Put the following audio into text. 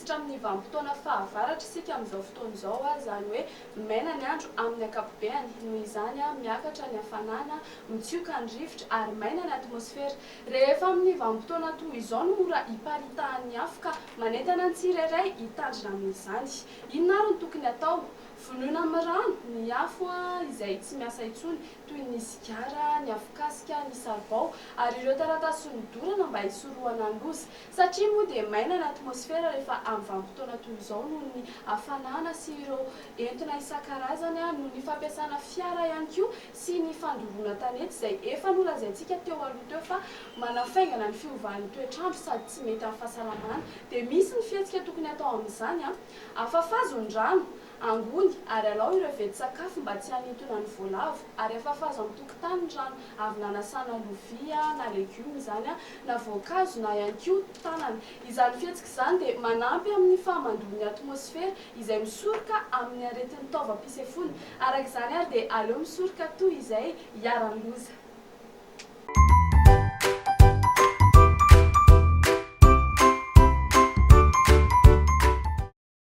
miditra amin'ny vanim-potoana fahavaratra isika amin'izao fotoana izao a, zany hoe maina ny andro amin'ny ankapobeny. Noho izany a miakatra ny hafanana, mitsioka ny rivotra ary maina ny atmosfera. Rehefa amin'ny vanim-potoana toy izao no mora hiparitahan'ny afo ka manentana ny tsirairay hitandrina amin'izany. Inona ary no tokony atao? Vonoina amin'ny rano ny afo izay tsy miasa intsony toy ny sigara, ny afokasika, ny saribao ary ireo taratasy nodorana mba hisorohana ny loza. Satria moa dia maina ny atmosfera rehefa amin'ny vanim-potoana toy izao noho ny hafanana sy ireo entona isan-karazany noho ny fampiasana fiara ihany koa sy ny fandoroana tanety izay efa nolazaintsika teo aloha teo fa manafaingana ny fiovan'ny toetr'andro sady tsy mety amin'ny fahasalamana. Dia misy ny fihetsika tokony atao amin'izany afafazo ny rano angony ary alao ireo veti-tsakafo mba tsy hanintona ny voalavo ary afafazo amin'ny tokotany ny rano avy nanasana lovia na legioma izany na voankazo na ihany koa tanana. Izany fihetsika izany dia manampy amin'ny fahamandon'ny atmosfera izay misoroka amin'ny aretin'ny taovam-pisefoana. Araka izany ary dia aleo misoroka toy izay hiara-ny loza.